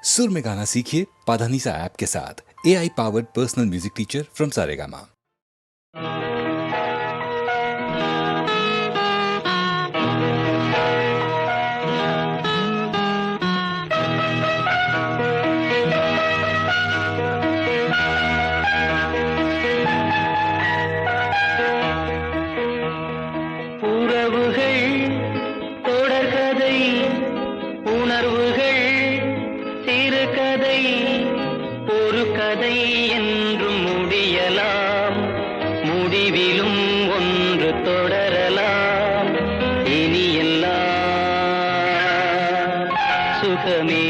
सुर में गाना सीखिए पाधानीसा ऐप के साथ। AI powered personal music teacher from Saregama. கதை என்றும் முடியலாம், முடிவிலும் ஒன்று தொடரலாம். இனி எல்லாம் சுகமே.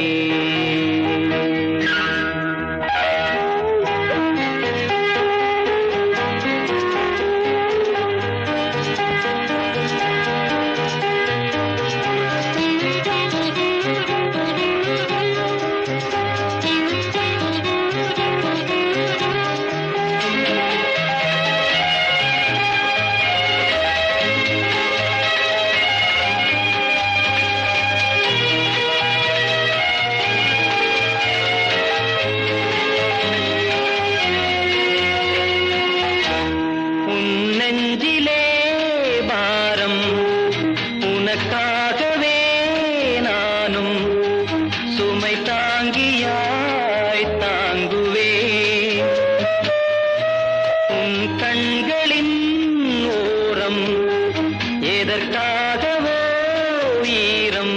உனக்காகவே நானும் சுமை தாங்கியாய் தாங்குவே. உன் கண்களின் ஓரம் எதற்காகவோ ஈரம்,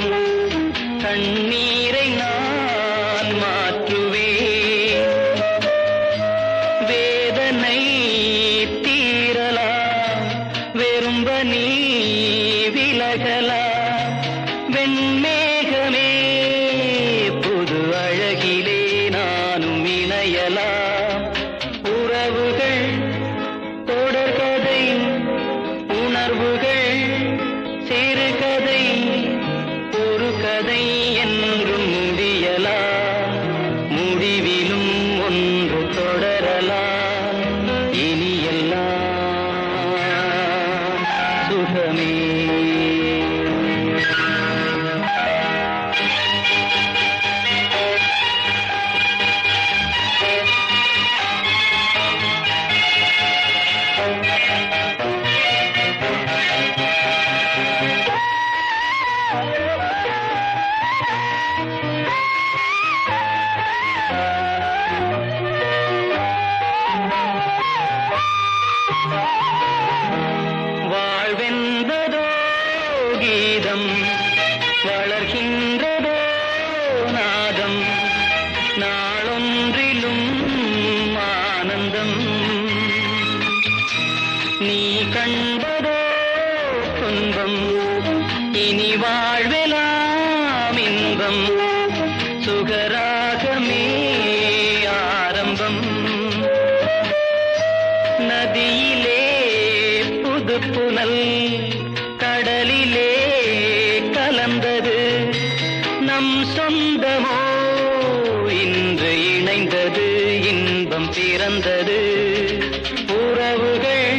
கண்ணீரை நான் மாற்றுவே. வேதனை தீரலாம், வெறும்ப நீ விலகலா. வெண்மேகமே புது அழகிலே நானும் இணையலாம். உறவுகள் தொடர்கதை, உணர்வுகள் சிறுகதை, ஒரு கதை என்றும் முடியலாம், முடிவிலும் ஒன்று தொடரலாம். இனி எல்லாம் சுகமே. வாழ்வென்பதோ கீதம், வளர்கின்றதோ நாதம், நாளொன்றிலும் ஆனந்தம். நீ கண்பதோ துன்பம், இனி வாழ்வெலாம் இன்பம். சுகராகமே ஆரம்பம். நதியிலே புது புனல், கடலிலே கலந்தது. நம் சொந்தமோ இன்று இணைந்தது, இன்பம் பிறந்தது. உறவுகள்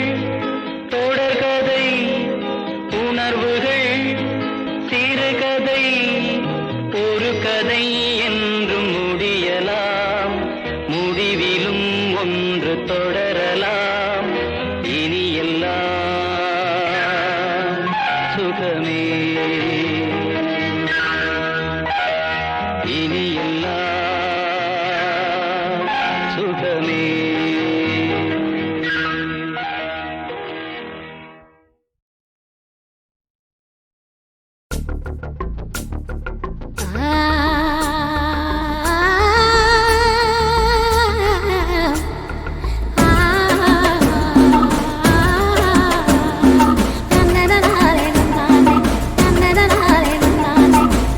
தொடர்கதை, உணர்வுகள் சிறுகதை, ஒரு கதை என்றும் முடியலாம், முடிவிலும் ஒன்று தொடரலாம். இனி எல்லாம் சுகமே. இனி எல்லாம் சுகமே.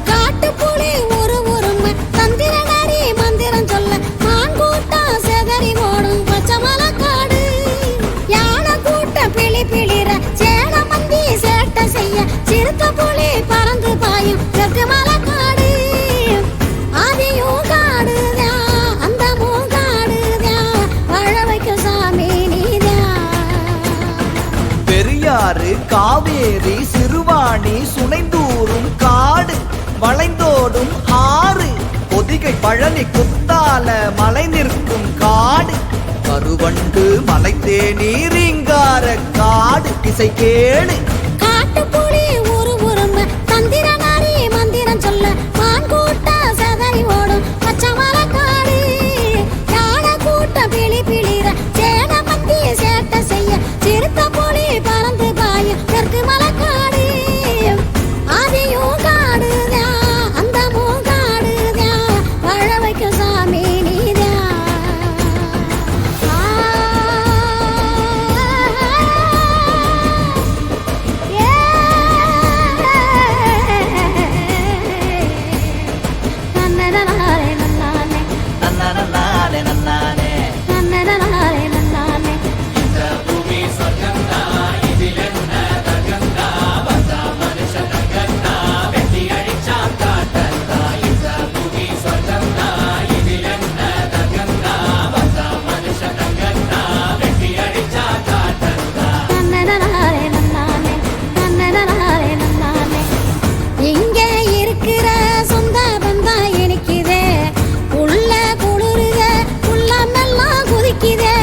காட்டுப்புலி ஒரு தந்திரனா பழனி குத்தால மலை நிற்கும் காடு, கருவண்டு மலை தேநீரிங்கார காடு. இசை கேளு காட்டுப்புலி ஒரு உரும தந்திர நாரி மந்திரம் சொல்ல மான் கூட்ட சதறி ஓடும் பச்சை மரக்காடு. யானை கூட்ட பிளி பிளிர சேன மத்திய சேட்ட செய்ய சிறுத்த புலி பறந்து பாயும் தெற்கு மலைக்காடு. ஆதியும் காடுதான் அந்த மூங்காடுதான் வாழ வைக்கும் சாமி நீதான். நன்னானே நன்னானே இங்கே இருக்கிற சொந்த பந்தா எனக்குதே, உள்ள குளிருத உள்ளமெல்லாம் குதிக்குதே.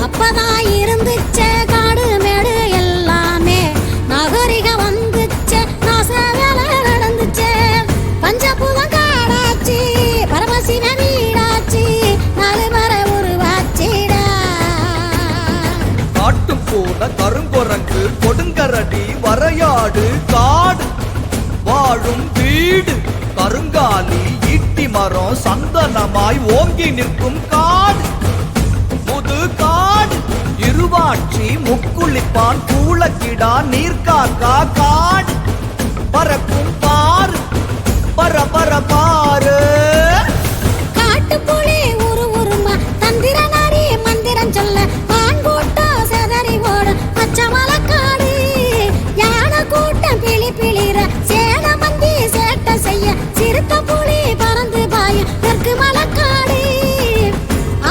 அப்பதான் இருந்துச்சே காடு மேடு எல்லாமே, நகரிகம் வந்துச்சே நாச வேலை நடந்துச்சே. பஞ்சபூதம் காடாச்சு பரமசிவ வீடாச்சு, நாலு மர உருவாச்சிடா. காட்டு போன கருங்குரங்கு கொடுங்கரடி வரையாடு காடு, வாழும் வீடு கருங்காலி ஈட்டி மரம் சந்தனமாய் ஓங்கி நிற்கும் காடு. முது காடு இருவாட்சி முக்குளிப்பான் கூளக்கிடா நீர்காக்கா காடு. பறக்கும் பாரு பர பாரு. காட்டுப்புலி ஒரு உருமா தந்திர நாரி மந்திரம் சொல்ல மான் கூட்டம் செதறி ஓடும் பச்சை மலைக்காடு. யானை கூட்டம் பிளி பிளிர சேன மந்தி சேட்ட செய்ய சிறுத்த புலி பறந்து பாயும் தெற்கு மலைக்காடு.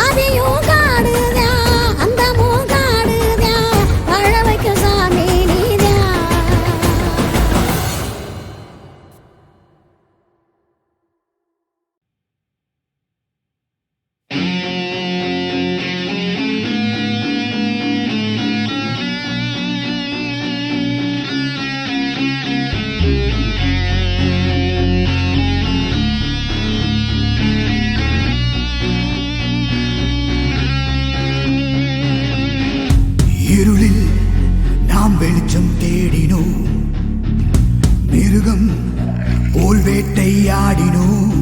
ஆதியும் காடுதான் அந்த மூங்காடுதான் வாழ வைக்கும் சாமி நீதான். இருளில் நாம் வெளிச்சம் தேடினோம், மிருகம் போல் வேட்டையாடினோம்.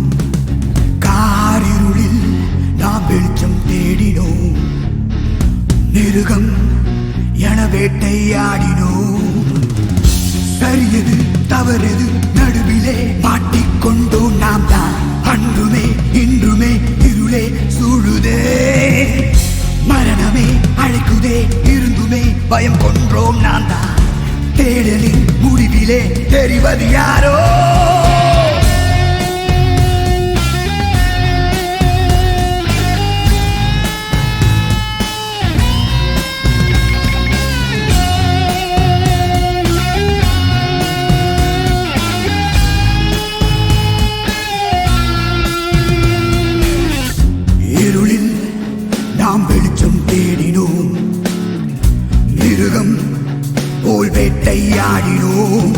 காரிருளில் நாம் வெளிச்சம் தேடினோம், மிருகம் என வேட்டையாடினோம். சரியது தவறது நடுவிலே மாட்டிக்கொண்டோம் நாம் தான். அன்றுமே இன்றுமே இருளே சூழுதே, மரணமே அழைக்குதே இருந்துமே பயம் கொன்றோம் நான் தான். தேடலின் முடிவிலே தெரிவது யாரோ. இருளில் நாம் வெளிச்சம் தேடினோம், மிருகம் போல் வேட்டையாடினோம்.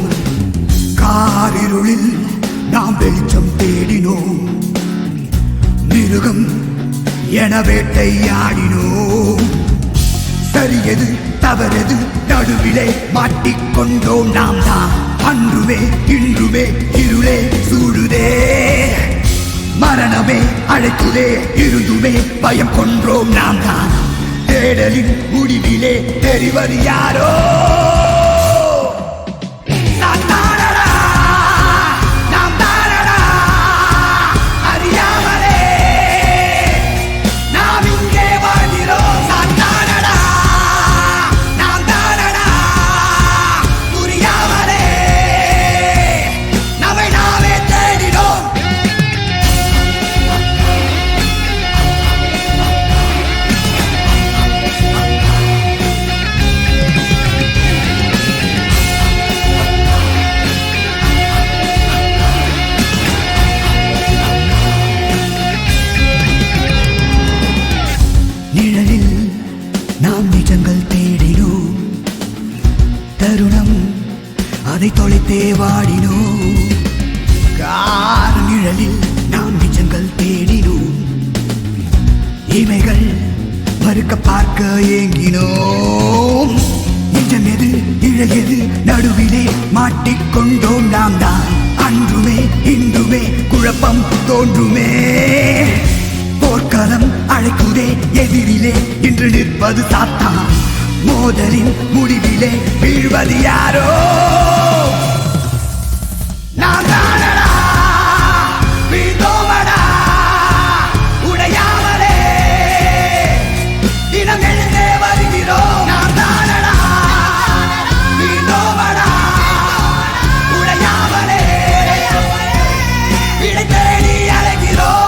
காரிருளில் நாம் வெளிச்சம் தேடினோம், மிருகம் என வேட்டையாடினோம். சரியது தவறது நடுவிலே மாட்டிக்கொண்டோம் நாம் தான். அன்றுமே இன்றுமே இருளே சூழுதே, மரணமே அழைக்குதே இருந்துமே பயம் கொன்றோம் நாம் தான். தேடலின் முடிவிலே தெரிவது யாரோ. நான் தானடா, நாம் தானடா, அறியாமலே நாம் இங்கே வாழ்கிறோம். நான் தானடா, நாம் தானடா, புரியாமலே நம்மை நாமே தேடினோம். ஏங்கினோம். நிஜம் எது இழையது நடுவிலே மாட்டிக்கொண்டோம் நாம் தான். அன்றுமே இன்றுமே குழப்பம் தோன்றுமே. போர்க்களம் அழைக்குதே எதிரிலே இன்று நிற்பது சாத்தான். மோதலின் முடிவிலே வீழ்வது யாரோ நாம் தானடா. வீழ்ந்தோமடா உடையாமலே தினம் எழுந்தே வருகிறோம். நாம் தானடா வீழ்ந்தோமடா உடையாமலே விடை தேடி அலைகிறோம்.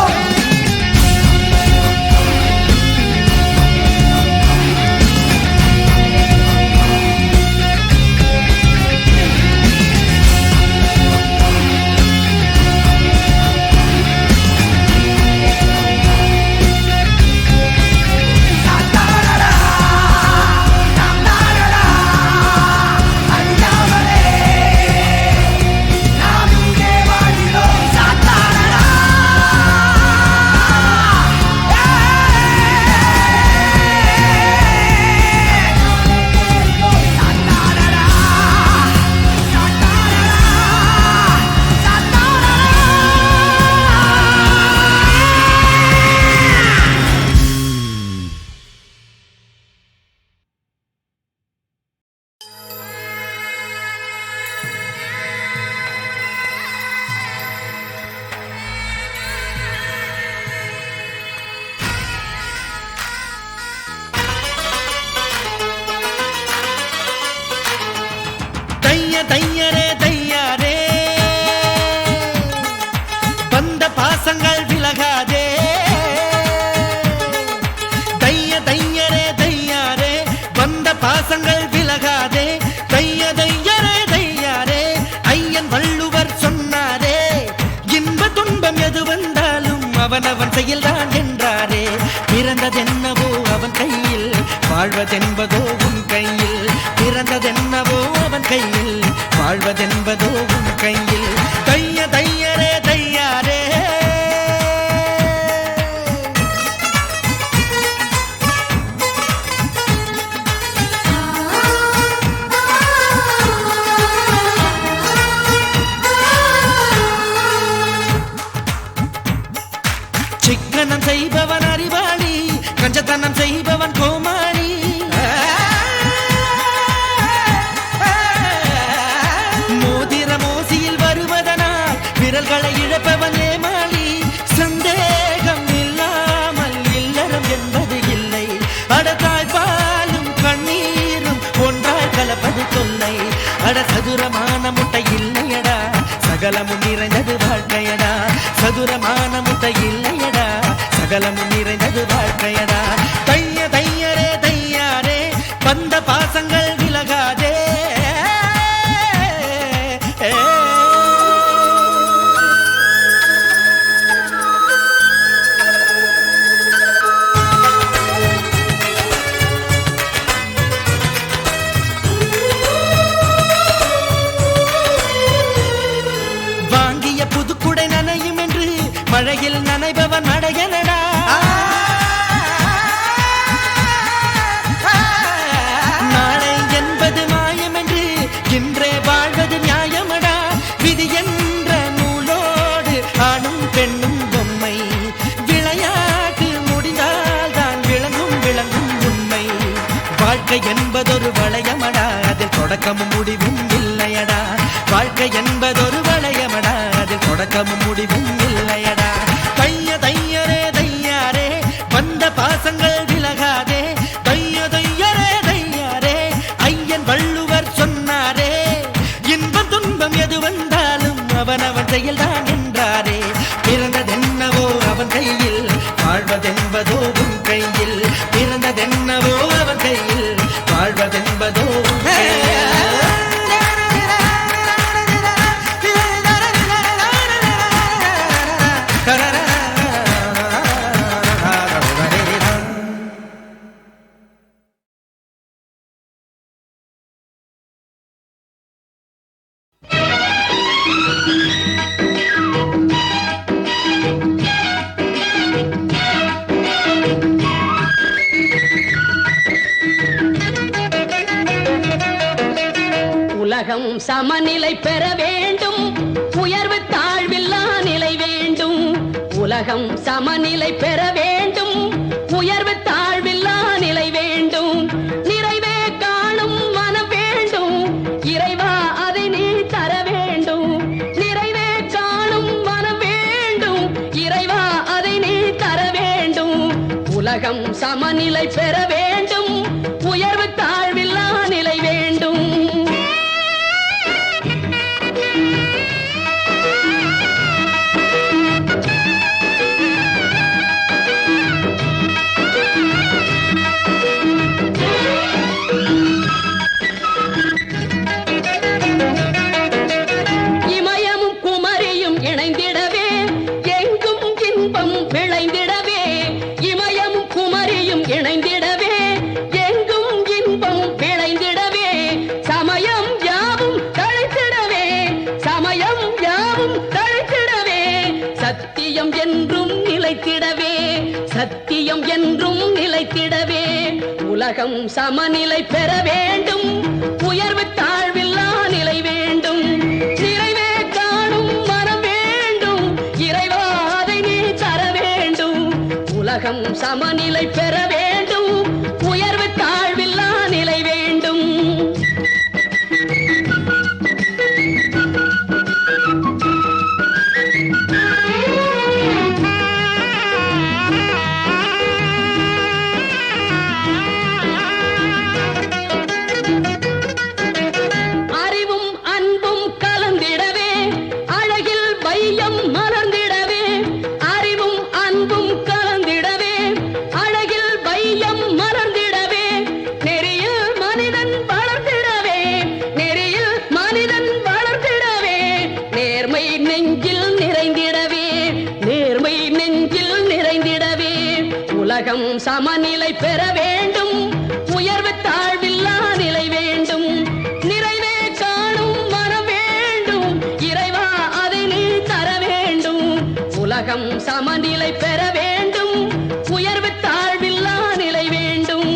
தையரே தையாரே வந்த பாசங்கள் விலகாதே. தையரே தையாரே வந்த பாசங்கள் விலகாதே. தையரே தையாரே ஐயன் வள்ளுவர் சொன்னாரே. இன்ப துன்பம் எது வந்தாலும் அவனவன் செயல்தான் என்றாரே. பிறந்ததென்னவோ அவன் கையில், வாழ்வதென்பதோ உன் கையில். பிறந்ததென்னவோ அவன் கையில், வாழ்வதென்பதோ உன் கையில். தையரே தையாரே சிக்கனம் செய்பவன் அறிவாளி, கஞ்சத்தனம் செய்பவன் கோமாளி. மோதிர மோசியில் வருவதனால் விரல்களை இழப்பவன் ஏமாளி. சந்தேகம் இல்லாமல் இல்லறம் என்பது இல்லை. அடத்தாய் பாலும் கண்ணீரும் ஒன்றாய் கலப்பது தொல்லை. அட சதுரமான முட்டை இல்லையடா, சகலமும் நிறைந்தது வாழ்க்கையடா. சதுரமான முட்டை இல்லையடா, சகலமும் நிறைந்தது வாழ்க்கையடா. தையரே தையாரே வந்த பாசங்கள் விலகாதே. வாங்கிய புதுக்குடை நனையும் என்று மழையில் நனைபவன் அடையனடா. நாளை என்பது மாயம் என்று இன்றே வாழ்வது நியாயமடா. விதி என்ற நூலோடு ஆணும் பெண்ணும் பொம்மை. விளையாட்டு முடிந்தால் தான் விளங்கும் உண்மை. வாழ்க்கை என்பதொரு வளையமடா, அதில் தொடக்கமும் முடிவும் இல்லையடா. வாழ்க்கை என்பதொரு வளையமடா, அதில் தொடக்கமும் முடிவும் இல்லையடா. தையரே தையாரே வந்த பாசங்கள் விலகாதே. தையரே தையாரே ஐயன் வள்ளுவர் சொன்னாரே. இன்பம் துன்பம் எது வந்தாலும் அவனவன் செயல்தான் என்றாரே. பிறந்ததென்னவோ அவன் கையில், வாழ்வதென்பதோ உன் கையில். பிறந்ததென்னவோ அவன் கையில், வாழ்வதென்பதோ உன் கையில். சமநிலை பெற வேண்டும், உயர்வு தாழ்வில்லா நிலை வேண்டும். உலகம் சமநிலை பெற வேண்டும், உயர்வு தாழ்வில்லா நிலை வேண்டும். நிறைவே காணும் மனம் வேண்டும், இறைவா அதை நீ தர வேண்டும். நிறைவே காணும் மனம் வேண்டும், இறைவா அதை நீ தர வேண்டும். உலகம் சமநிலை பெற வேண்டும், உயர்வு தாழ்வில்லா நிலை வேண்டும். இமயமும் குமரியும் இணைந்திடவே எங்கும் இன்பம் விளைந்திடவே. இமயமும் குமரியும் இணைந்திடவே எங்கும் இன்பம் விளைந்திடவே. சமயம் யாவும் தழைத்திடவே, சமயம் யாவும் தழைத்திடவே. சத்தியம் என்றும் நிலைத்திடவே, சத்தியம் என்றும் நிலைத்திடவே. உலகம் சமநிலை பெற வேண்டும், உயர்வு தாழ்வில்லா நிலை வேண்டும். நிறைவே காணும் மனம் வேண்டும், இறைவா அதை நீ தர வேண்டும். உலகம் சமநிலை பெற வேண்டும், உயர்வு தாழ்வில்லா நிலை வேண்டும். அறிவும் அன்பும் கலந்திடவே, அழகில் வையம் மலர்ந்திடவே. அறிவும் அன்பும் கலந்திடவே, அழகில் வையம் மலர்ந்திடவே. நெறியில் மனிதன் வளர்ந்திடவே, நெறியில் மனிதன் வளர்ந்திடவே. நேர்மை நெஞ்சில் நிறைந்திடவே, நேர்மை நெஞ்சில் நிறைந்திடவே. உலகம் சமநிலை பெற வேண்டும், உயர்வு தாழ்வில்லா நிலை வேண்டும். நிறைவே காணும் மனம் வேண்டும், இறைவா அதை நீ தர வேண்டும். உலகம் சமநிலை பெற வேண்டும், உயர்வு தாழ்வில்லா நிலை வேண்டும்.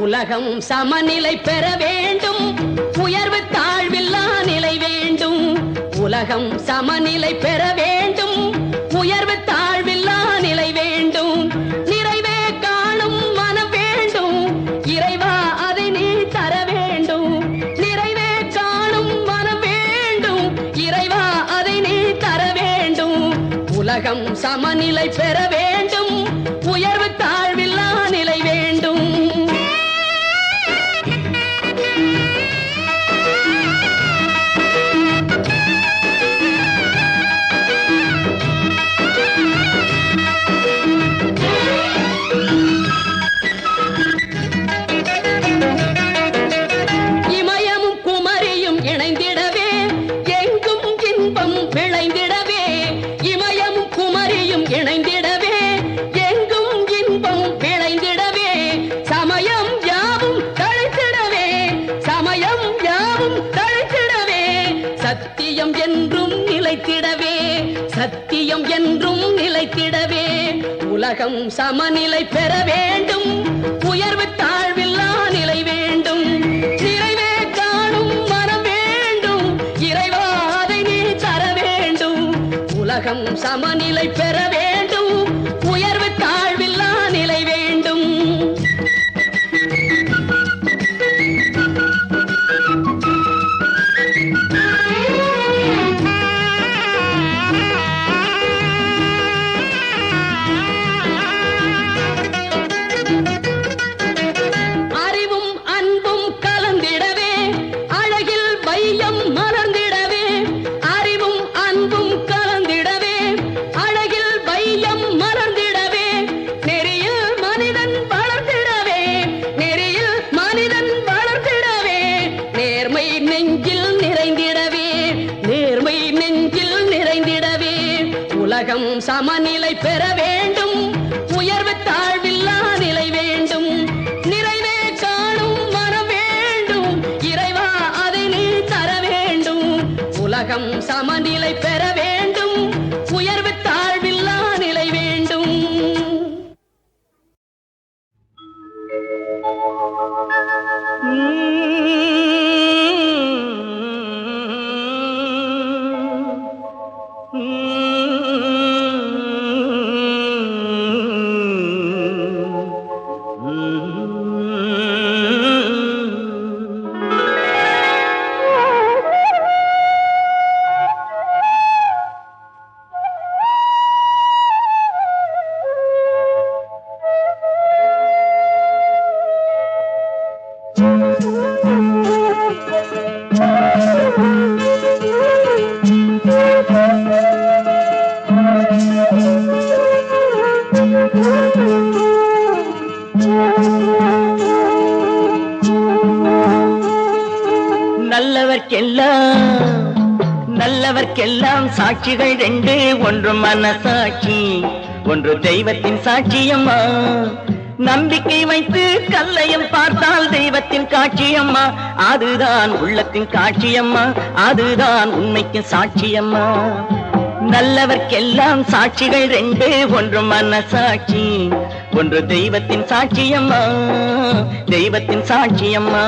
உலகம் சமநிலை பெற வேண்டும், உயர்வு தாழ்வில்லா நிலை வேண்டும். உலகம் சமநிலை பெற வேண்டும், உயர்வு தாழ்வில்லா நிலை வேண்டும். நிறைவே காணும் மனம் வேண்டும், இறைவா அதை நீ தர வேண்டும். நிறைவே காணும் மனம் வேண்டும், இறைவா அதை நீ தர வேண்டும். உலகம் சமநிலை பெற வேண்டும், உயர்வு தாழ்வில்லா நிலை வேண்டும். இமயமும் குமரியும் இணைந்திடவே எங்கும் இன்பம் விளைந்திடவே. இமயமும் குமரியும் இணைந்திடவே எங்கும் இன்பம் விளைந்திடவே. சமயம் யாவும் தழைத்திடவே, சமயம் யாவும் தழைத்திடவே. சத்தியம் என்றும் நிலைத்திடவே, சத்தியம் என்றும் நிலைத்திடவே. உலகம் சமநிலை பெற வேண்டும், உயர்வு தாழ்வில்லா நிலை வேண்டும். நிறைவே காணும் மனம் வேண்டும், இறைவா அதை நீ தர வேண்டும். உலகம் சமநிலை பெற வேண்டும், உயர்வு தாழ்வில்லா நிலை வேண்டும். அறிவும் அன்பும் கலந்திடவே, அழகில் வையம் மலர்ந்திடவே. அறிவும் அன்பும் கலந்திடவே, அழகில் வையம் மலர்ந்திடவே. நெறியில் மனிதன் வளர்ந்திடவே, நெறியில் மனிதன் வளர்ந்திடவே. நேர்மை நெஞ்சில் நிறைந்திடவே, நேர்மை நெஞ்சில் நிறைந்திடவே. உலகம் சமநிலை பெற வேண்டும், உயர்வு தாழ்வில்லா நிலை வேண்டும். நிறைவே காணும் மனம் வேண்டும், நல்லவர்க்கெல்லாம் சாட்சிகள் ரெண்டு, ஒன்று மனசாட்சி, ஒன்று தெய்வத்தின் சாட்சியம்மா. நம்பிக்கை வைத்து கல்லையும் பார்த்தால் தெய்வத்தின் காட்சியம்மா, அதுதான் உள்ளத்தின் காட்சியம்மா, அதுதான் உண்மைக்கு சாட்சியம்மா. நல்லவர்க்கெல்லாம் சாட்சிகள் ரெண்டு, ஒன்று மனசாட்சி, ஒன்று தெய்வத்தின் சாட்சியம்மா, தெய்வத்தின் சாட்சியம்மா.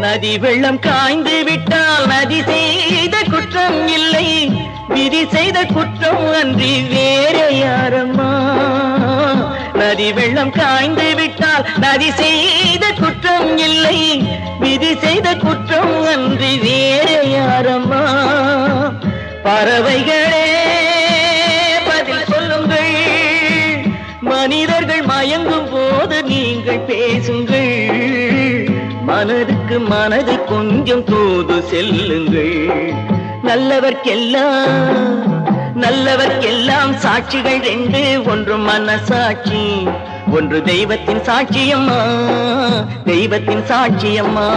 நதி வெள்ளம் காய்ந்து விட்டால் நதி செய்த குற்றம் இல்லை, விதி செய்த குற்றம் அன்றி வேறு யாரம்மா. நதி வெள்ளம் காய்ந்து விட்டால் நதி செய்த குற்றம் இல்லை, விதி செய்த குற்றம் அன்றி வேறு யாரம்மா. பறவைகளே பதில் சொல்லுங்கள், மனிதர்கள் மயங்கும் போது நீங்கள் பேசுங்கள், மனதுக்கு மனது கொஞ்சம் தூது செல்லுங்கள். நல்லவர்க்கெல்லாம் சாட்சிகள் ரெண்டு, ஒன்று மனசாட்சி, ஒன்று தெய்வத்தின் சாட்சியம்மா, தெய்வத்தின் சாட்சியம்மா.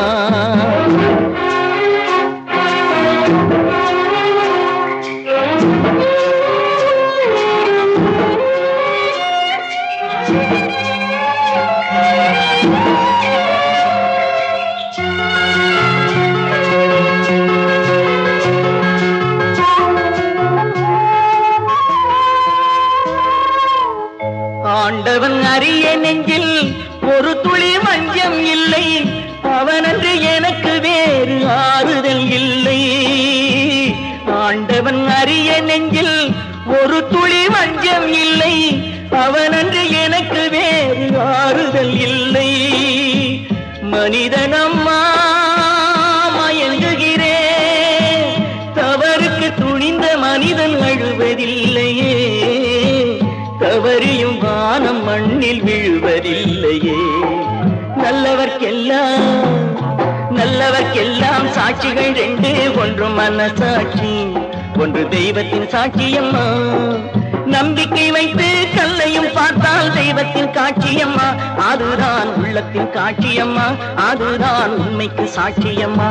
ஆண்டவன் அறிய நெஞ்சில் ஒரு துளி வஞ்சம் இல்லை, அவனன்று எனக்கு வேறு ஆறுதல் இல்லை. ஆண்டவன் அறிய நெஞ்சில் ஒரு துளி வஞ்சம் இல்லை, அவனன்று எனக்கு வேறு ஆறுதல் இல்லை. மனிதனம்மா மயங்குகிறேன், தவறுக்கு துணிந்த மனிதன் அழுவதில்லையே, தவறியும் வானம் மண்ணில் விழுவதில்லையே. நல்லவர்க்கெல்லாம் சாட்சிகள் ரெண்டு, ஒன்று மனசாட்சி, ஒன்று தெய்வத்தின் சாட்சியம்மா. நம்பிக்கை வைத்து கல்லையும் பார்த்தால் தெய்வத்தின் காட்சியம்மா, அதுதான் உள்ளத்தின் காட்சியம்மா, அதுதான் உண்மைக்கு சாட்சியம்மா.